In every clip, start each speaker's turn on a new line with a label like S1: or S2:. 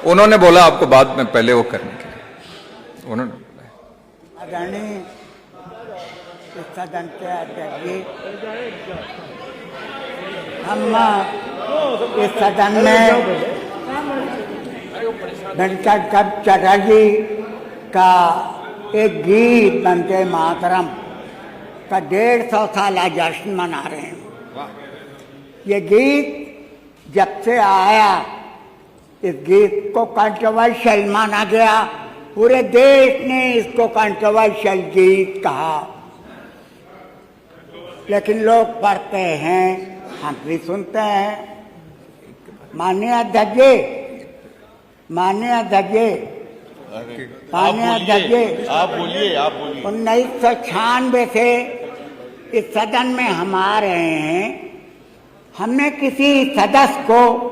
S1: उन्होंने बोला आपको बाद में पहले वो करने के लिए उन्होंने बोला।
S2: आदरणीय सदन के अध्यक्ष जी, हम इस सदन में वेंकट चटर्जी का एक गीत वंदे मातरम का 150 साला जश्न मना रहे हैं। ये गीत जब से आया, इस गीत को कंट्रोवर्शियल माना गया। पूरे देश ने इसको कंट्रोवर्शियल गीत कहा, लेकिन लोग पढ़ते हैं, हम भी सुनते हैं। माननीय अध्यक्ष जी, माननीय अध्यक्ष जी, माननीय अध्यक्ष जी,
S3: आप बोलिए
S2: 1996 से इस सदन में हम आ रहे हैं। हमने किसी सदस्य को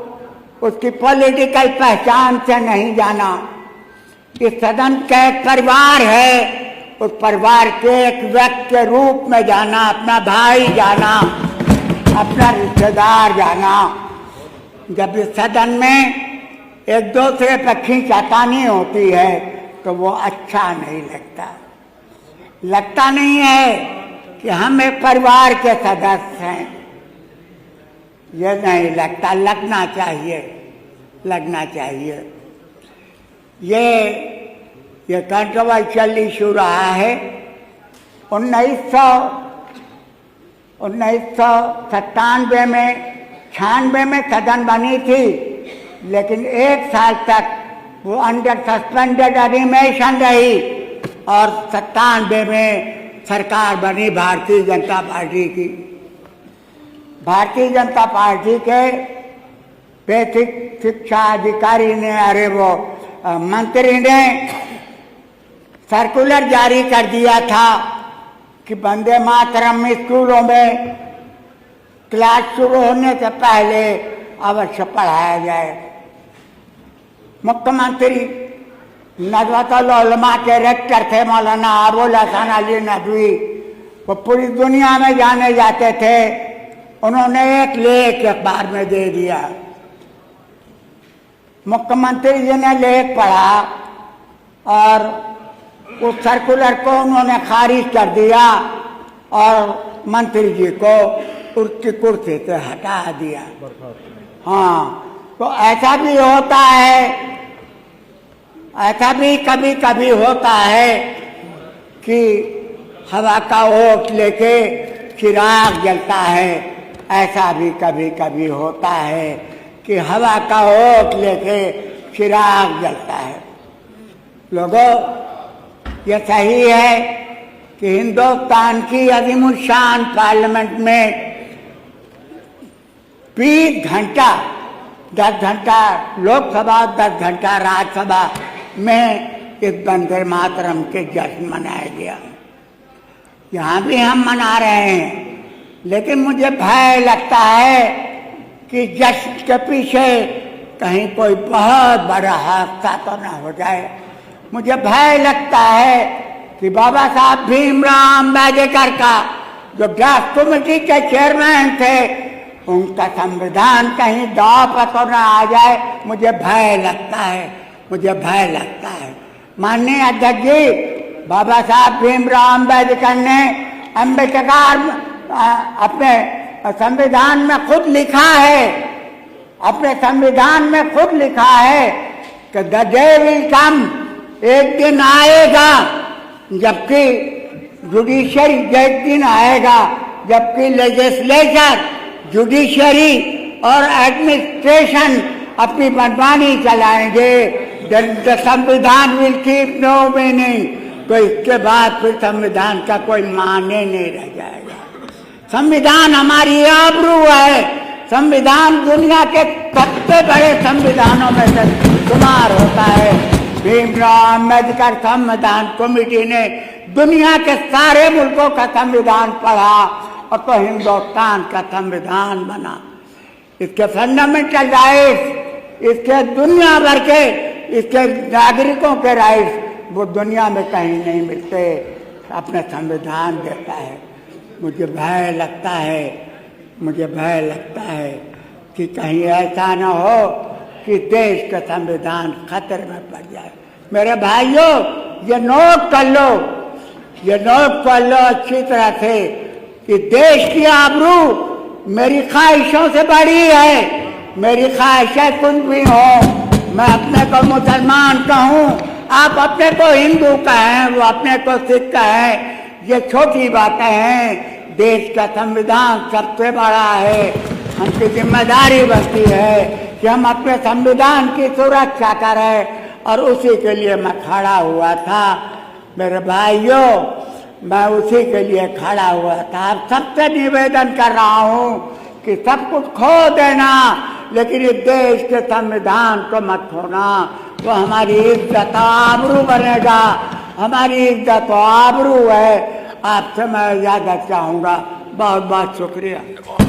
S2: उसकी पॉलिटिकल पहचान से नहीं जाना। इस सदन का एक परिवार है, उस परिवार के एक व्यक्ति के रूप में जाना, अपना भाई जाना, अपना रिश्तेदार जाना। जब इस सदन में एक दूसरे पर खींचातानी होती है तो वो अच्छा नहीं लगता। लगता नहीं है कि हम एक परिवार के सदस्य हैं, ये नहीं लगता। लगना चाहिए, लगना चाहिए। ये कंट्रोवर्शियल इशू रहा है। 1997 में 96 में सदन बनी थी, लेकिन एक साल तक वो अंडर सस्पेंडेड एनिमेशन रही और 97 में सरकार बनी भारतीय जनता पार्टी की। भारतीय जनता पार्टी के बेसिक शिक्षा अधिकारी ने, अरे वो मंत्री ने सर्कुलर जारी कर दिया था कि वंदे मातरम स्कूलों में क्लास शुरू होने से पहले अवश्य पढ़ाया जाए। मुख्यमंत्री नज़्वतुल उलमा के रेक्टर थे मौलाना अबुल हसन अली नदवी, वो पूरी दुनिया में जाने जाते थे। उन्होंने एक लेख अखबार में दे दिया। मुख्यमंत्री जी ने लेख पढ़ा और उस सर्कुलर को उन्होंने खारिज कर दिया और मंत्री जी को उसकी कुर्सी से हटा दिया। हाँ, तो ऐसा भी होता है, ऐसा भी कभी कभी होता है कि हवा का ओट लेके चिराग जलता है। ऐसा भी कभी कभी होता है कि हवा का ओट लेके चिराग जलता है। लोगों, ये सही है कि हिंदुस्तान की अज़ीमुश्शान पार्लियामेंट में 20 घंटा, 10 घंटा लोकसभा, 10 घंटा राज्यसभा में इस वंदे मातरम के जश्न मनाया गया। यहाँ भी हम मना रहे हैं, लेकिन मुझे भय लगता है कि जश्न के पीछे कहीं कोई बहुत बड़ा हादसा तो ना हो जाए। मुझे भय लगता है कि बाबा साहब भीमराव अम्बेडकर का, जो ड्राफ्ट कमेटी के चेयरमैन थे, उनका संविधान कहीं दांव पर तो ना आ जाए। मुझे भय लगता है, मुझे भय लगता है। माननीय अध्यक्ष जी, बाबा साहब भीमराव अम्बेडकर ने अपने संविधान में खुद लिखा है, अपने संविधान में खुद लिखा है कि द डे विल कम, एक दिन आएगा जबकि जुडिशरी, एक दिन आएगा जबकि लेजिस्लेचर, जुडिशरी और एडमिनिस्ट्रेशन अपनी मनमानी चलाएंगे। द संविधान विल कीप नो मीनिंग, तो इसके बाद फिर संविधान का कोई माने नहीं रह जाएगा। संविधान हमारी आबरू है। संविधान दुनिया के सबसे बड़े संविधानों में से शुमार होता है। भीमराव अम्बेडकर संविधान कमेटी ने दुनिया के सारे मुल्कों का संविधान पढ़ा और तो हिंदुस्तान का संविधान बना। इसके फंडामेंटल राइट्स, इसके दुनिया भर के, इसके नागरिकों के राइट्स वो दुनिया में कहीं नहीं मिलते, अपने संविधान देता है। मुझे भय लगता है, मुझे भय लगता है कि कहीं ऐसा न हो कि देश का संविधान खतरे में पड़ जाए। मेरे भाइयों, ये नोट कर लो, ये नोट कर लो अच्छी तरह से कि देश की आबरू मेरी ख्वाहिशों से बड़ी है। मेरी ख्वाहिशें कुछ भी हो, मैं अपने को मुसलमान कहूँ, आप अपने को हिंदू कहें, वो अपने को सिख कहें, ये छोटी बातें हैं। देश का संविधान सबसे बड़ा है। हमकी जिम्मेदारी बनती है कि हम अपने संविधान की सुरक्षा करें, और उसी के लिए मैं खड़ा हुआ था। मेरे भाइयों, मैं उसी के लिए खड़ा हुआ था। आप सबसे निवेदन कर रहा हूँ कि सब कुछ खो देना, लेकिन इस देश के संविधान को मत खोना। वो हमारी इज्जत आबरू बनेगा, हमारी इज्जत आबरू है। आपसे मैं इजाजत चाहूँगा। बहुत बहुत शुक्रिया।